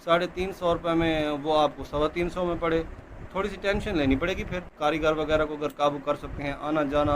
₹350 में वो आपको 325 में पड़े। थोड़ी सी टेंशन लेनी पड़ेगी, फिर कारीगर वगैरह को अगर काबू कर सकते हैं, आना जाना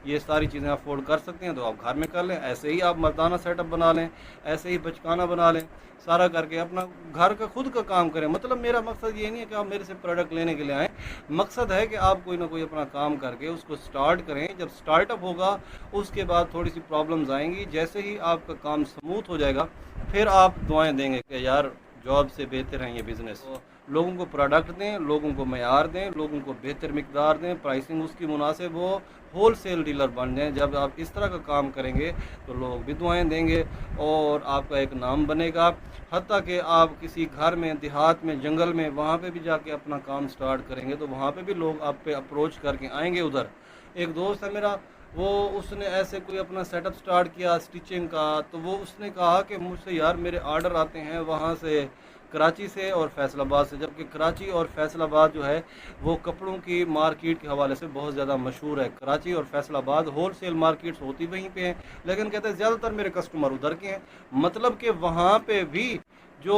ये सारी चीज़ें अफोर्ड कर सकते हैं तो आप घर में कर लें। ऐसे ही आप मर्दाना सेटअप बना लें, ऐसे ही बचकाना बना लें, सारा करके अपना घर का खुद का काम करें। मतलब मेरा मकसद ये नहीं है कि आप मेरे से प्रोडक्ट लेने के लिए आएँ, मकसद है कि आप कोई ना कोई अपना काम करके उसको स्टार्ट करें। जब स्टार्टअप होगा उसके बाद थोड़ी सी प्रॉब्लम्स आएंगी, जैसे ही आपका काम स्मूथ हो जाएगा फिर आप दुआएं देंगे कि यार जॉब से बेहतर है ये बिज़नेस। तो लोगों को प्रोडक्ट दें, लोगों को मयार दें, लोगों को बेहतर मिकदार दें, प्राइसिंग उसकी मुनासिब हो, होल सेल डीलर बन जाएँ। जब आप इस तरह का काम करेंगे तो लोग भी दुआएं देंगे और आपका एक नाम बनेगा। हत्ता कि आप किसी घर में, देहात में, जंगल में, वहाँ पे भी जाके अपना काम स्टार्ट करेंगे तो वहाँ पे भी लोग आप पे अप्रोच करके आएंगे। उधर एक दोस्त है मेरा, वो उसने ऐसे कोई अपना सेटअप स्टार्ट किया स्टिचिंग का, तो वो उसने कहा कि मुझसे यार मेरे आर्डर आते हैं वहाँ से, कराची से और फैसलाबाद से, जबकि कराची और फैसलाबाद जो है वो कपड़ों की मार्केट के हवाले से बहुत ज़्यादा मशहूर है। कराची और फैसलाबाद होल सेल मार्केट्स होती वहीं पे हैं, लेकिन कहते हैं ज़्यादातर मेरे कस्टमर उधर के हैं। मतलब कि वहाँ पे भी जो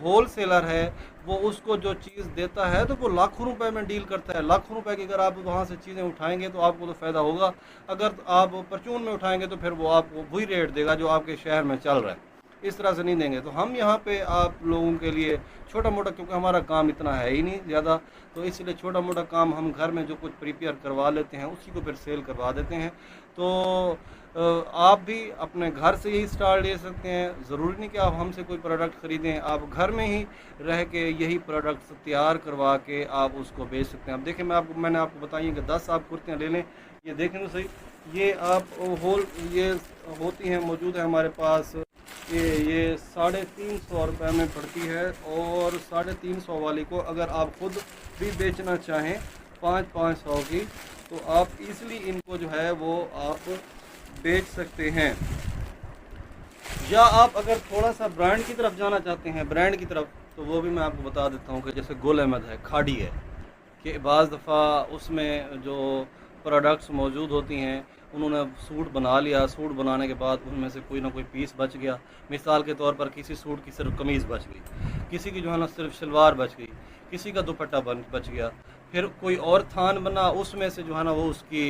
होल सेलर है वो उसको जो चीज़ देता है तो वो लाखों रुपए में डील करता है। लाखों रुपए की अगर आप वहाँ से चीज़ें उठाएंगे तो आपको तो फ़ायदा होगा, अगर आप परचून में उठाएंगे तो फिर वो आपको वही रेट देगा जो आपके शहर में चल रहा है, इस तरह से नहीं देंगे। तो हम यहाँ पे आप लोगों के लिए छोटा मोटा, क्योंकि हमारा काम इतना है ही नहीं ज़्यादा, तो इसलिए छोटा मोटा काम हम घर में जो कुछ प्रिपेयर करवा लेते हैं उसी को फिर सेल करवा देते हैं। तो आप भी अपने घर से यही स्टार्ट ले सकते हैं। ज़रूरी नहीं कि आप हमसे कोई प्रोडक्ट ख़रीदें, आप घर में ही रह के यही प्रोडक्ट्स तैयार करवा के आप उसको बेच सकते हैं। अब देखें, मैंने आपको बताइए कि 10 आप कुर्तियाँ ले लें, ये देखें तो सही, ये आप ये होती हैं, मौजूद है हमारे पास। ये 350 रुपये में पड़ती है, और 350 वाली को अगर आप खुद भी बेचना चाहें 500 की, तो आप इजीली इनको जो है वो आप बेच सकते हैं। या आप अगर थोड़ा सा ब्रांड की तरफ जाना चाहते हैं, ब्रांड की तरफ, तो वो भी मैं आपको बता देता हूँ कि जैसे गुल अहमद है, खाड़ी है, कि बाज़ दफ़ा उसमें जो प्रोडक्ट्स मौजूद होती हैं, उन्होंने सूट बना लिया, सूट बनाने के बाद उनमें से कोई ना कोई पीस बच गया। मिसाल के तौर पर किसी सूट की सिर्फ कमीज़ बच गई, किसी की जो है ना सिर्फ शलवार बच गई, किसी का दुपट्टा बच गया, फिर कोई और थान बना, उसमें से जो है ना वो उसकी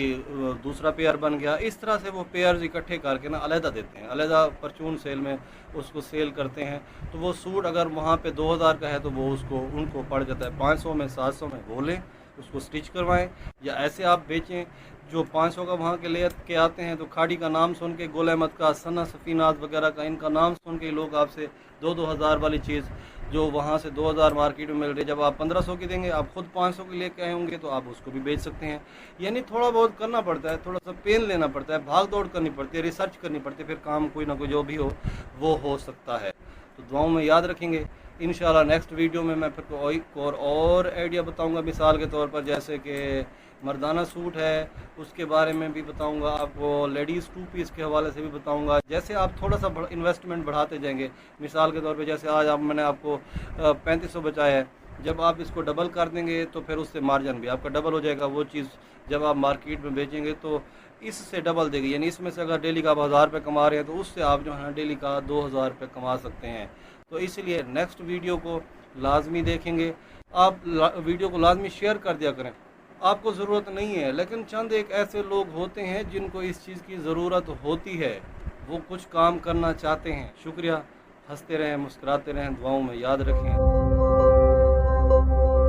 दूसरा पेयर बन गया। इस तरह से वो पेयर्स इकट्ठे करके ना अलहदा देते हैं, अलहदा परचून सेल में उसको सेल करते हैं। तो वो सूट अगर वहाँ पे 2000 का है तो वो उनको पड़ जाता है 500 में, 700 में। वो लें, उसको स्टिच करवाएं, या ऐसे आप बेचें। जो 500 का वहाँ के ले के आते हैं तो खाड़ी का नाम सुन के, गुल अहमद का, सना सफ़ीनाथ वगैरह का, इनका नाम सुन के लोग आपसे 2-2 हज़ार वाली चीज़ जो वहाँ से 2000 मार्केट में मिल रही है, जब आप 1500 की देंगे, आप खुद 500 की लेके आए होंगे तो आप उसको भी बेच सकते हैं। यानी थोड़ा बहुत करना पड़ता है, थोड़ा सा पेन लेना पड़ता है, भाग दौड़ करनी पड़ती है, रिसर्च करनी पड़ती है, फिर काम कोई ना कोई जो भी हो वो हो सकता है। तो दुआओं में याद रखेंगे। इंशाल्लाह नेक्स्ट वीडियो में मैं फिर कोई और आइडिया बताऊंगा, मिसाल के तौर पर जैसे कि मर्दाना सूट है उसके बारे में भी बताऊंगा आपको, लेडीज़ 2 पीस के हवाले से भी बताऊंगा। जैसे आप थोड़ा सा इन्वेस्टमेंट बढ़ाते जाएंगे, मिसाल के तौर पे जैसे आज मैंने आपको 3500 बचाया है, जब आप इसको डबल कर देंगे तो फिर उससे मार्जिन भी आपका डबल हो जाएगा। वो चीज़ जब आप मार्केट में बेचेंगे तो इससे डबल देगी, यानी इसमें से अगर डेली का आप 1000 रुपये कमा रहे हैं तो उससे आप जो है डेली का 2000 रुपये कमा सकते हैं। तो इसलिए नेक्स्ट वीडियो को लाजमी देखेंगे, आप वीडियो को लाजमी शेयर कर दिया करें। आपको ज़रूरत नहीं है, लेकिन चंद एक ऐसे लोग होते हैं जिनको इस चीज़ की ज़रूरत होती है, वो कुछ काम करना चाहते हैं। शुक्रिया, हंसते रहें, मुस्कुराते रहें, दुआओं में याद रखें।